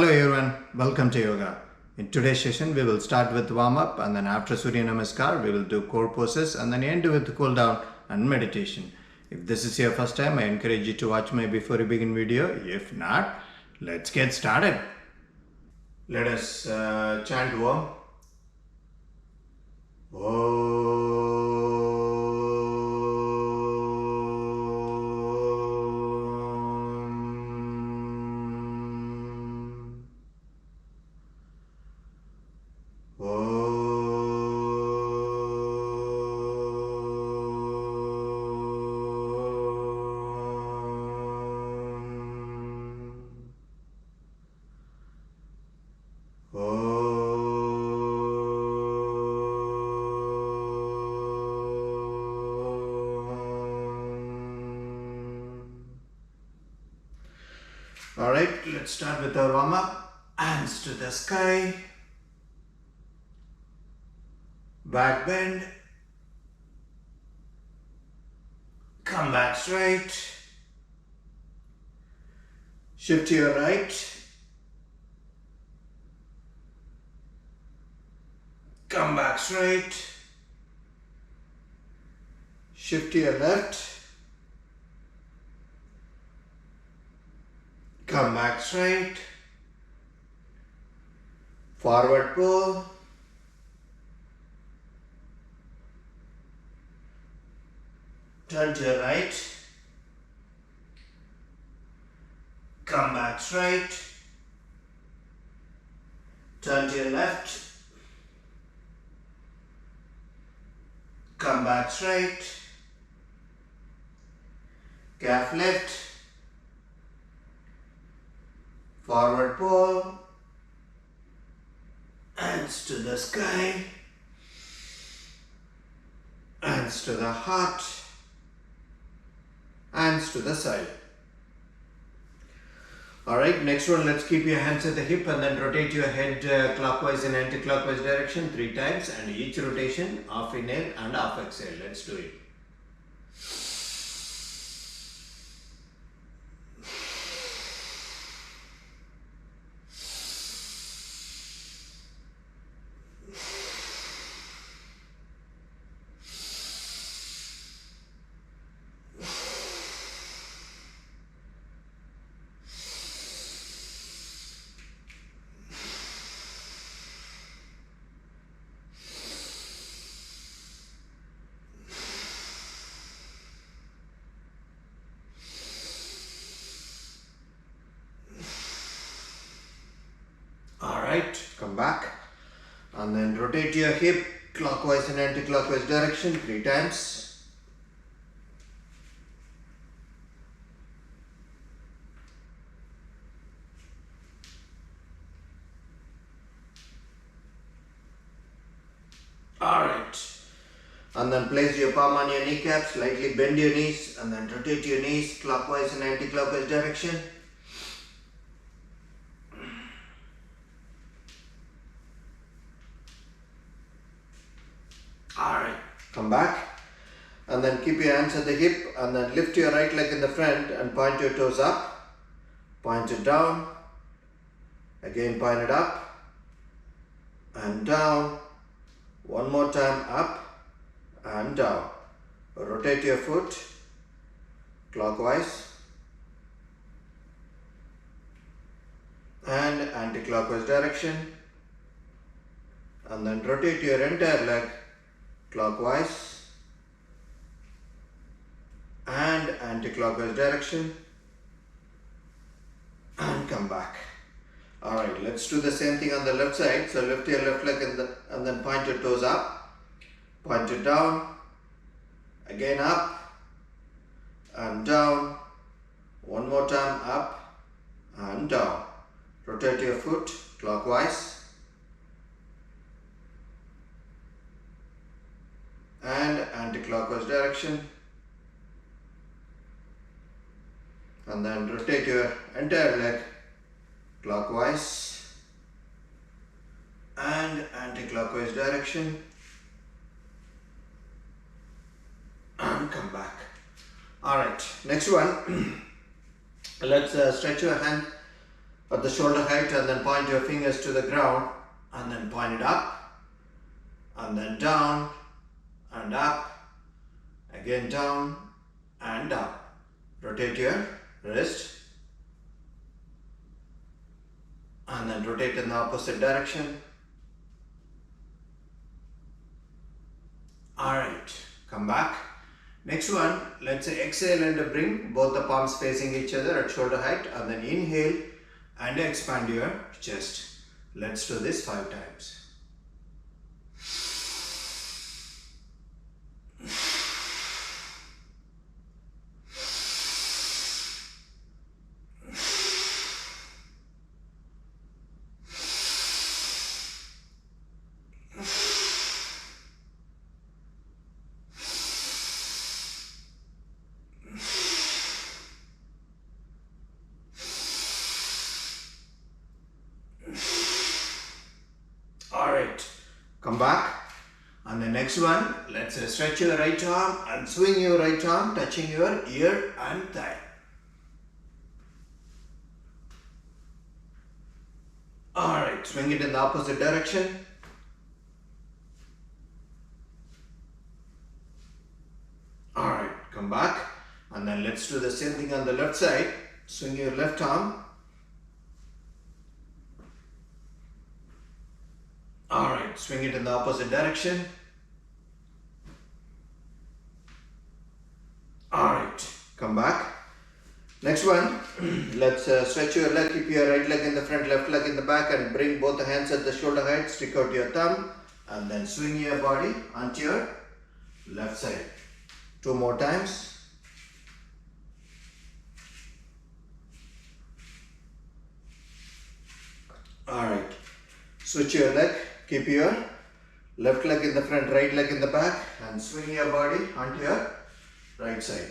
Hello everyone, welcome to yoga. In today's session we will start with warm up and then after Suryanamaskar we will do core poses and then end with cool down and meditation. If this is your first time, I encourage you to watch my before you begin video. If not, let's get started. Let us chant Om. Alright, let's start with our warm up. Hands to the sky. Back bend. Come back straight. Shift to your right. Come back straight. Shift to your left. Come back straight. Forward pull. Turn to your right. Come back straight. Turn to your left. Come back straight. Calf lift. Forward pull. Hands to the sky. Hands to the heart. Hands to the side. Alright, next one, let's keep your hands at the hip and then rotate your head clockwise and anti-clockwise direction 3 times, and each rotation half inhale and half exhale. Let's do it. Alright, come back and then rotate your hip clockwise and anti-clockwise direction 3 times. Alright, and then place your palm on your kneecap, slightly bend your knees and then rotate your knees clockwise and anti-clockwise direction. Alright, come back and then keep your hands at the hip and then lift your right leg in the front and point your toes up, point it down, again point it up and down, one more time up and down. Rotate your foot clockwise and anti-clockwise direction and then rotate your entire leg clockwise and anti-clockwise direction and come back. Alright, let's do the same thing on the left side. So lift your left leg and then point your toes up, point it down, again up and down, one more time up and down. Rotate your foot clockwise and anti-clockwise direction and then rotate your entire leg clockwise and anti-clockwise direction and come back. Alright, next one. Let's stretch your hand at the shoulder height, and then point your fingers to the ground and then point it up and then down and up, again down and up. Rotate your wrist and then rotate in the opposite direction. Alright, come back. Next one, let's say exhale and bring both the palms facing each other at shoulder height, and then inhale and expand your chest. Let's do this 5 times. Come back, and the next one, let's stretch your right arm and swing your right arm touching your ear and thigh. Alright, swing it in the opposite direction. Alright, come back, and then let's do the same thing on the left side. Swing your left arm. Alright, swing it in the opposite direction. Alright, come back. Next one, let's stretch your leg, keep your right leg in the front, left leg in the back, and bring both the hands at the shoulder height, stick out your thumb, and then swing your body onto your left side. 2 more times. Alright, switch your leg. Keep your left leg in the front, right leg in the back, and swing your body onto your right side.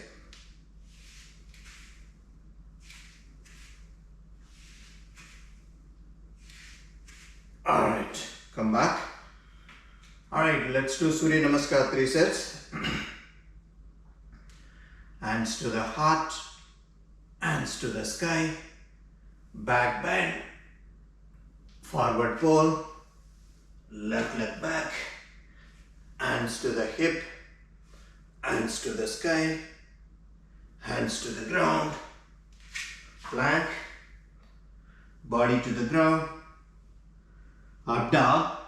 Alright, come back. Alright, let's do Suryanamaskar 3 sets. Hands to the heart, hands to the sky, back bend, forward fold, left leg back, hands to the hip, hands to the sky, hands to the ground, plank, body to the ground, up dog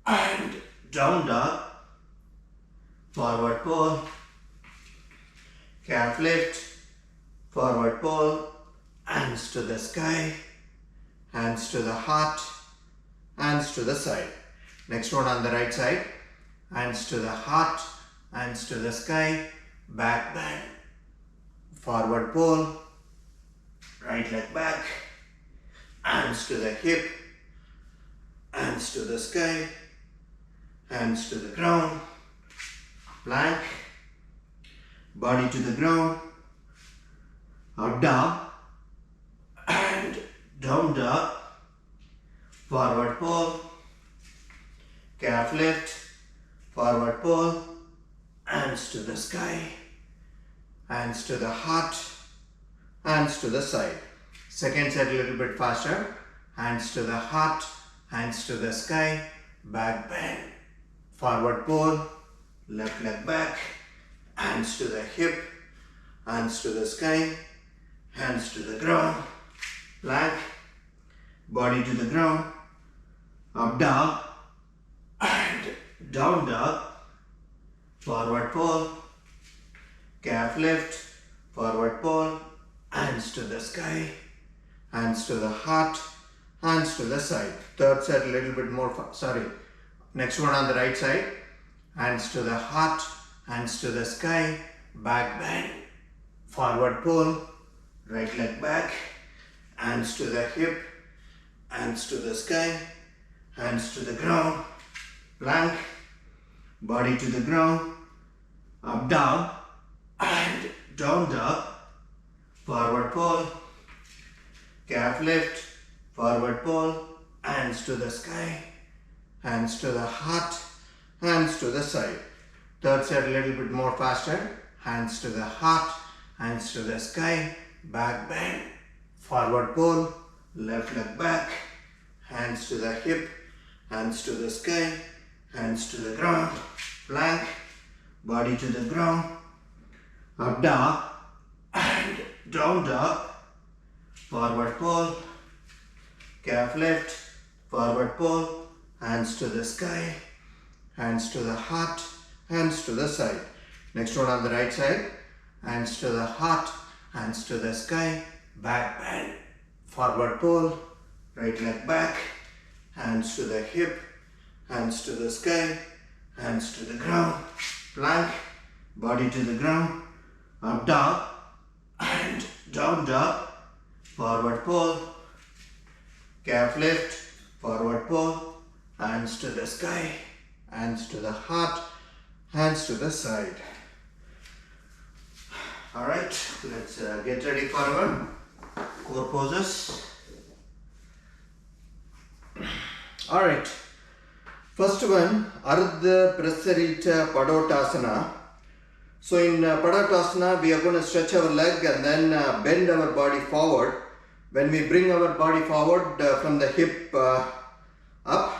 and down dog, forward fold, calf lift, forward fold, hands to the sky, hands to the heart, hands to the side. Next one on the right side. Hands to the heart, hands to the sky, back bend, forward fold, right leg back, hands to the hip, hands to the sky, hands to the ground, plank, body to the ground, up dog and down dog, forward fold, calf lift, forward fold, hands to the sky, hands to the heart, hands to the side. Second set a little bit faster. Hands to the heart, hands to the sky, back bend, forward fold, left leg back, hands to the hip, hands to the sky, hands to the ground, plank, body to the ground, up dog and down dog, forward fold, calf lift, forward fold, hands to the sky, hands to the heart, hands to the side. Third set a little bit more, next one on the right side. Hands to the heart, hands to the sky, back bend, forward fold, right leg back, hands to the hip, hands to the sky, hands to the ground, plank, body to the ground, up dog and down dog, forward fold, calf lift, forward fold, hands to the sky, hands to the heart, hands to the side. Third set a little bit more faster. Hands to the heart, hands to the sky, back bend, forward fold, left leg back, hands to the hip, hands to the sky, hands to the ground, plank, body to the ground, up dog and down dog, forward fold, calf lift, forward fold, hands to the sky, hands to the heart, hands to the side. Next one on the right side, hands to the heart, hands to the sky, back bend, forward fold, right leg back, hands to the hip, hands to the sky, hands to the ground, plank, body to the ground, up dog and down dog, forward fold, calf lift, forward fold, hands to the sky, hands to the heart, hands to the side. Alright, let's get ready for our core poses. Alright, first one, Ardha, Prasarita, Padottanasana. So in Padottanasana, we are going to stretch our leg and then bend our body forward. When we bring our body forward from the hip up,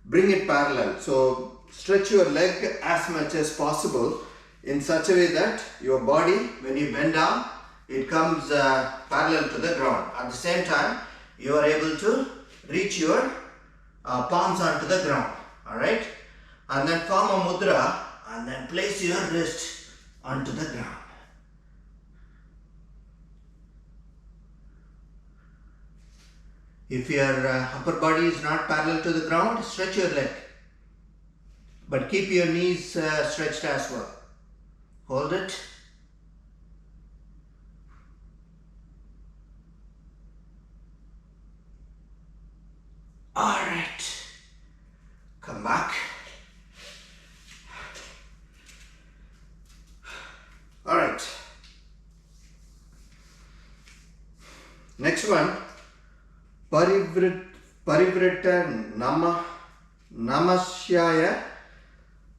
bring it parallel. So stretch your leg as much as possible in such a way that your body, when you bend down, it comes parallel to the ground. At the same time, you are able to reach your palms onto the ground. Alright? And then form a mudra and then place your wrist onto the ground. If your upper body is not parallel to the ground, stretch your leg. But keep your knees stretched as well. Hold it. Alright. Come back. Alright. Next one. Parivritta Namasya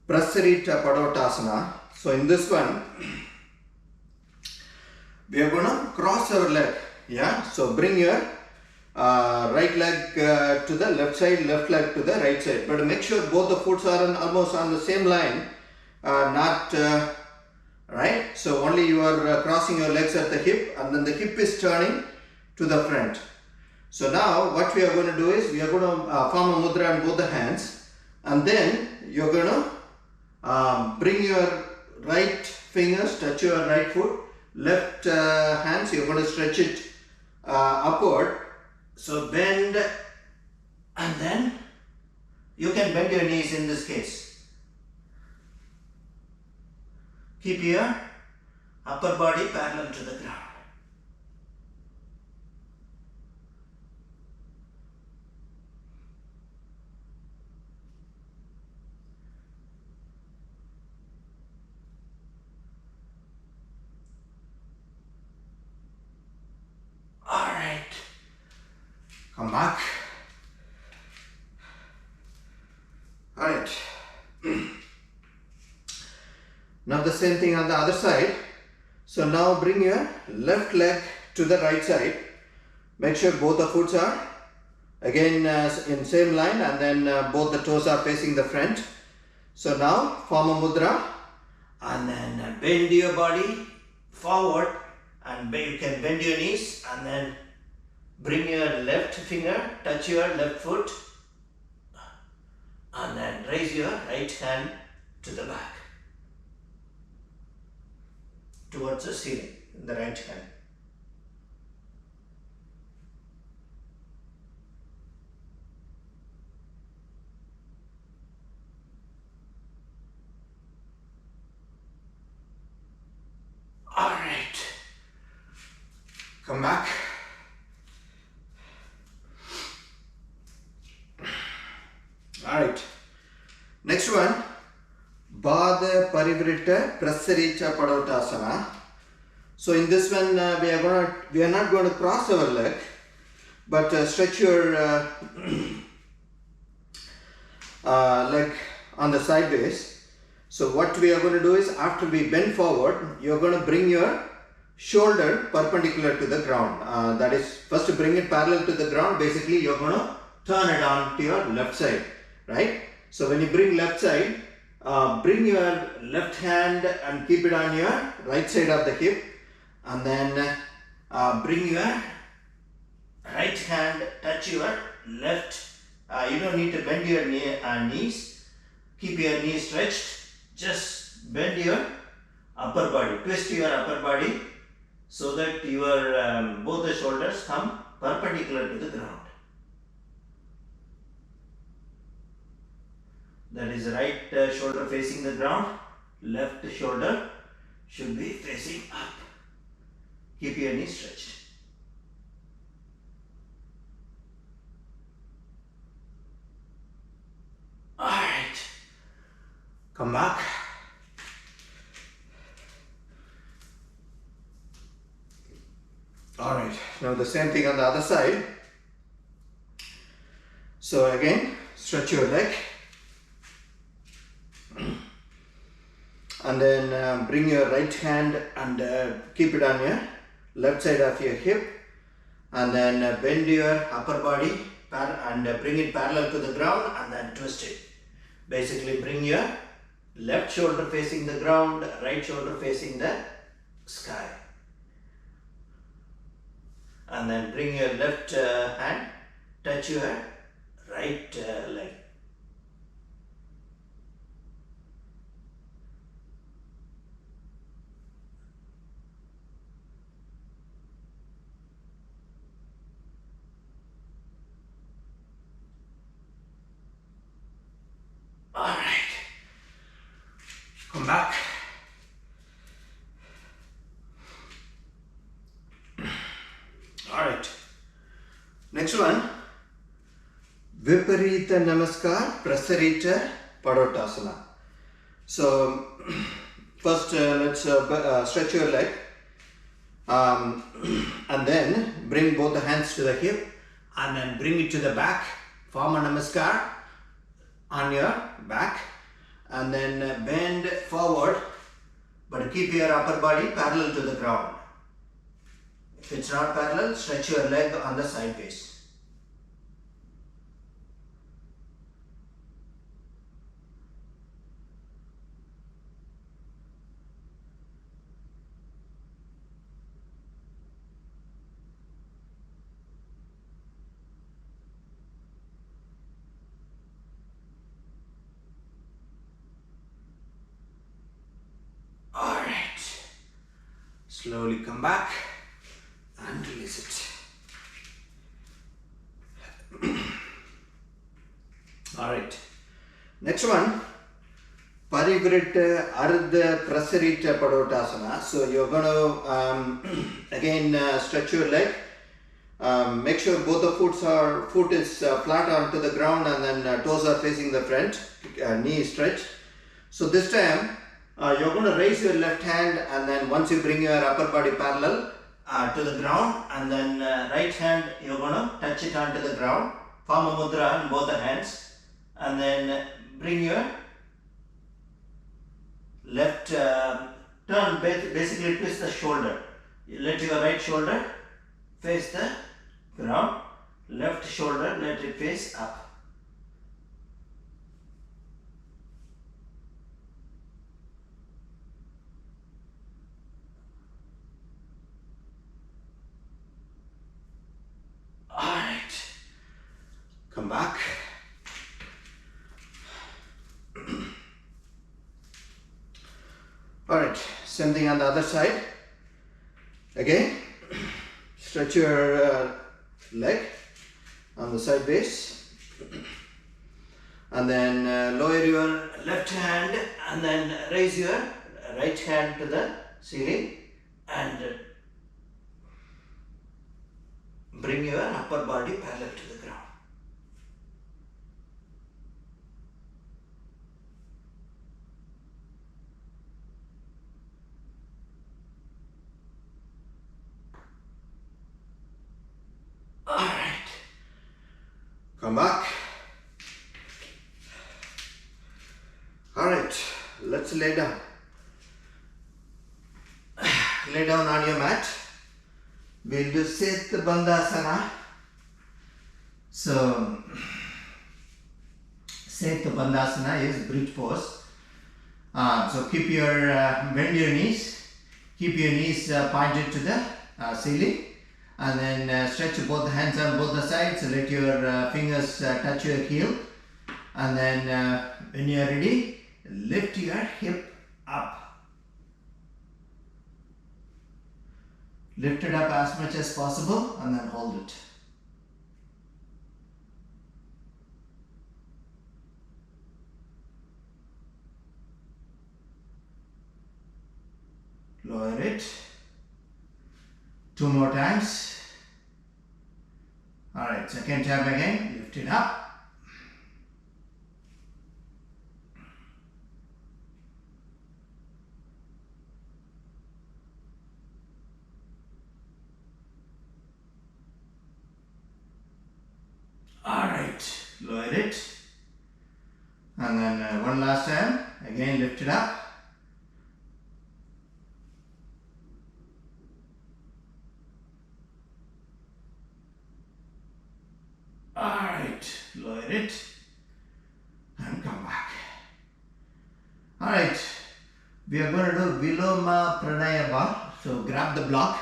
Prasarita Padottanasana. So in this one, we are going to cross our leg. Yeah. So bring your right leg to the left side, left leg to the right side. But make sure both the foots are almost on the same line. Not right. So only you are crossing your legs at the hip, and then the hip is turning to the front. So now what we are going to do is we are going to form a mudra on both the hands, and then you are going to bring your right fingers, touch your right foot, left hands, you are going to stretch it upward. So bend, and then you can bend your knees in this case. Keep your upper body parallel to the ground. Come back. Alright. Now the same thing on the other side. So now bring your left leg to the right side. Make sure both the foots are again in same line, and then both the toes are facing the front. So now form a mudra and then bend your body forward, and you can bend your knees and then bring your left finger, touch your left foot, and then raise your right hand to the back towards the ceiling in the right hand. Alright. Come back. Alright. Next one. Baddha, Parivritta, Prasarita, Padottanasana. So in this one, we are not going to cross our leg, but stretch your leg on the sideways. So what we are going to do is, after we bend forward, you are going to bring your shoulder perpendicular to the ground. That is, first bring it parallel to the ground. Basically, you're going to turn it on to your left side, right? So when you bring left side, bring your left hand and keep it on your right side of the hip, and then bring your right hand, touch your left. You don't need to bend your knees. Keep your knees stretched. Just bend your upper body. Twist your upper body so that your both the shoulders come perpendicular to the ground. That is right shoulder facing the ground. Left shoulder should be facing up. Keep your knees stretched. Alright. Come back. Alright. Now the same thing on the other side. So again, stretch your leg. And then bring your right hand and keep it on your left side of your hip, and then bend your upper body and bring it parallel to the ground, and then twist it. Basically bring your left shoulder facing the ground, right shoulder facing the sky, and then bring your left hand, touch your right leg. Alright, come back. Alright, next one, Viparita Namaskar, Prasarita, Padottanasana. So, first let's stretch your leg, and then bring both the hands to the hip, and then bring it to the back, form a Namaskar on your back, and then bend forward, but keep your upper body parallel to the ground. If it's not parallel, stretch your leg on the side face. Alright, slowly come back and release it. Alright, next one, Parivritta, Ardha, Prasarita, Padottanasana. So you're going to again stretch your leg. Make sure both the foot is flat onto the ground, and then toes are facing the front, knee is stretched. So this time you're going to raise your left hand, and then once you bring your upper body parallel to the ground, and then right hand you're going to touch it onto the ground, form a mudra in both the hands, and then bring your left turn, basically twist the shoulder. You let your right shoulder face the ground, left shoulder let it face up. Alright, come back. Alright, same thing on the other side. Again, stretch your leg on the side base, and then lower your left hand, and then raise your right hand to the ceiling, and bring your upper body parallel to the ground. Alright, come back. Alright, let's lay down. lay down on your mat. We'll do Sethu Bandhasana. So, Sethu Bandhasana is bridge pose. So keep your, bend your knees. Keep your knees pointed to the ceiling. And then stretch both hands on both the sides. Let your fingers touch your heel. And then when you are ready, lift your hip up. Lift it up as much as possible and then hold it. Lower it. 2 more times. Alright, second time again. Lift it up. Alright, lower it. And then one last time. Again, lift it up. Alright, lower it and come back. Alright, we are going to do Viloma Pranayama. So grab the block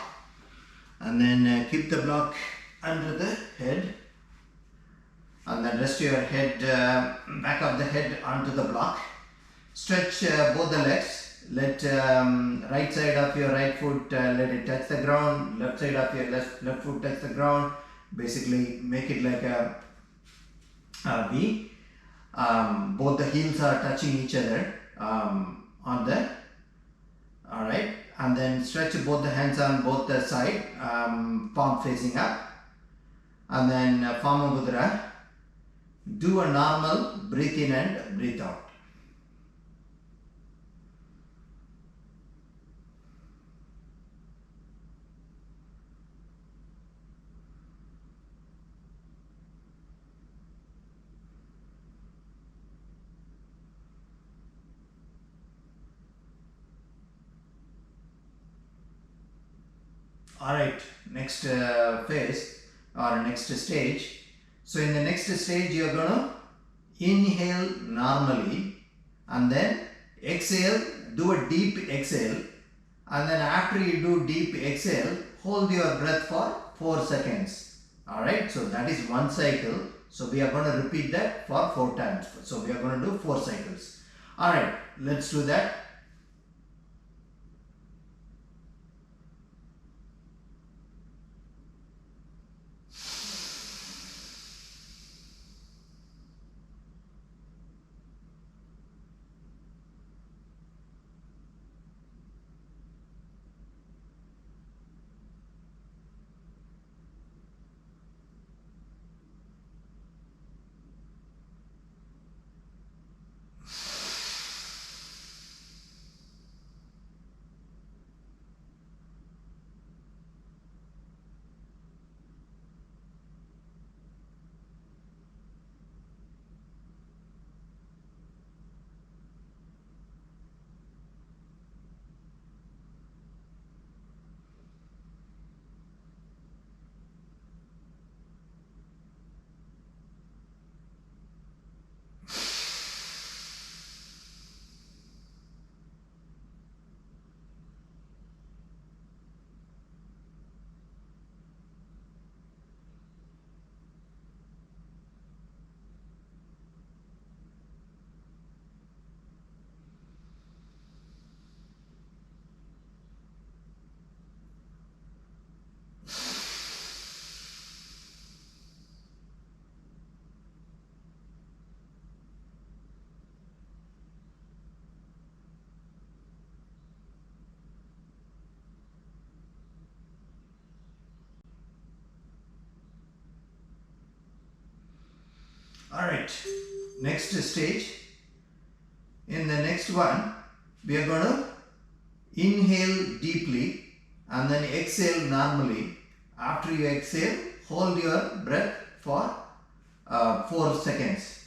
and then keep the block under the head and then rest your head, back of the head onto the block. Stretch both the legs. Let right side of your right foot, let it touch the ground. Left side of your left foot touch the ground. Basically make it like a V. Both the heels are touching each other on the, alright, and then stretch both the hands on both the side, palm facing up, and then Pama Mudra. Do a normal breathe in and breathe out. Alright, next phase or next stage. So in the next stage you are going to inhale normally and then exhale, do a deep exhale, and then after you do deep exhale, hold your breath for 4 seconds. Alright, so that is one cycle. So we are going to repeat that for 4 times. So we are going to do 4 cycles. Alright, let's do that. Alright, next stage. In the next one, we are going to inhale deeply and then exhale normally. After you exhale, hold your breath for 4 seconds.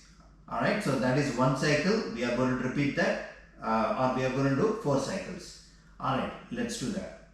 Alright, so that is one cycle. We are going to repeat that or we are going to do 4 cycles. Alright, let's do that.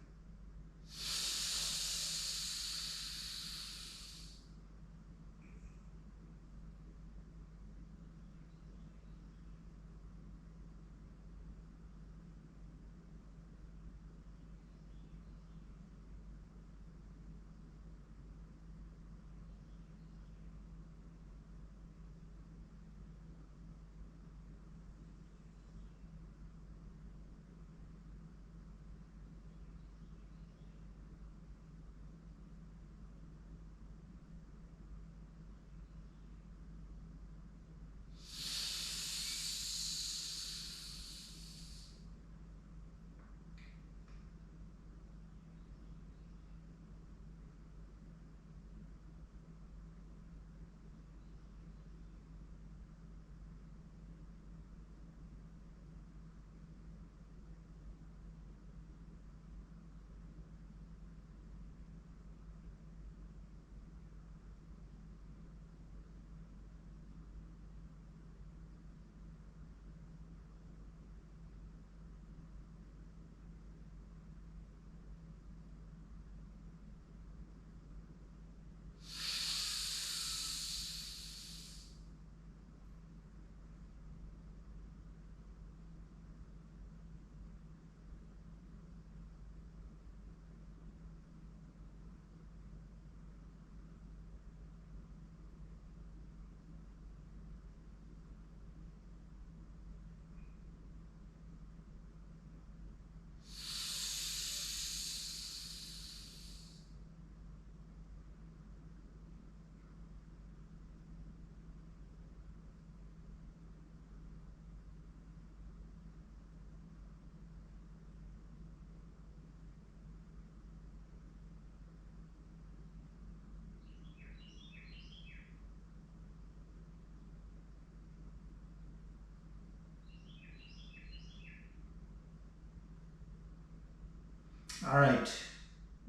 Alright,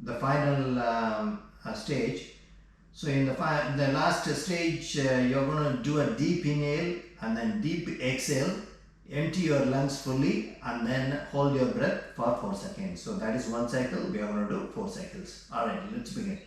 the final stage. So in the last stage, you're going to do a deep inhale and then deep exhale. Empty your lungs fully and then hold your breath for 4 seconds. So that is one cycle. We are going to do 4 cycles. Alright, let's begin.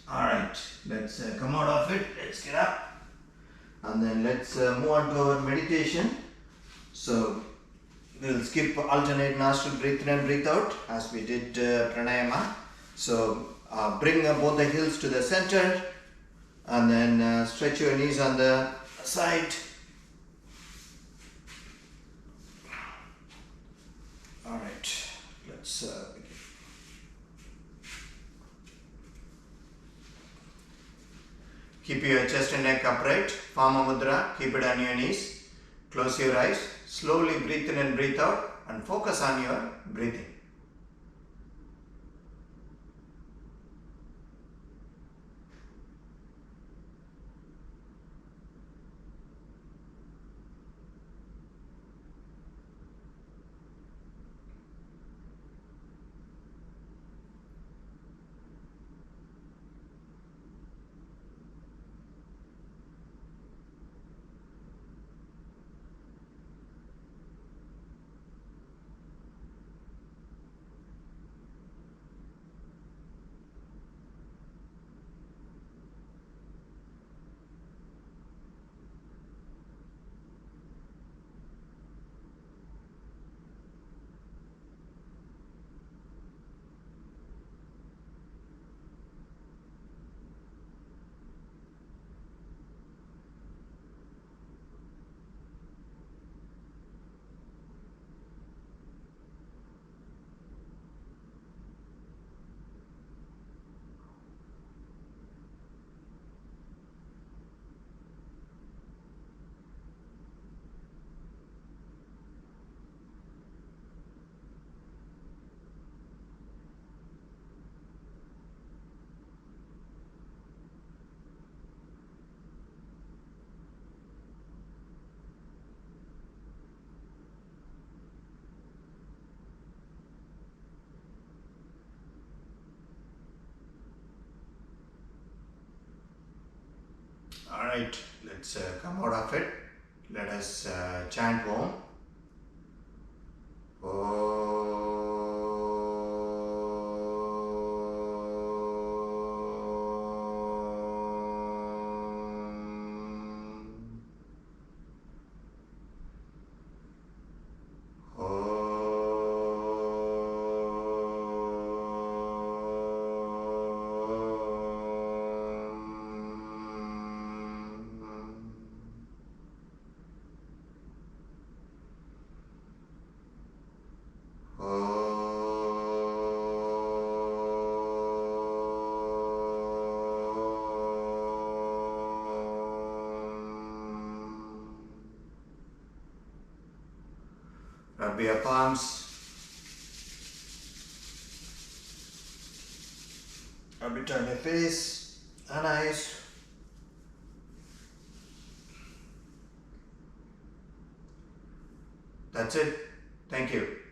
Alright, let's come out of it. Let's get up. And then let's move on to our meditation. So we'll skip alternate nostril breathe in and breathe out as we did pranayama. So bring both the heels to the center and then stretch your knees on the side. Alright, let's begin. Keep your chest and neck upright, Pama Mudra, keep it on your knees. Close your eyes, slowly breathe in and breathe out and focus on your breathing. Alright, let's come out of it. Let us chant Om. Rub your palms. Rub it on your face and eyes. That's it. Thank you.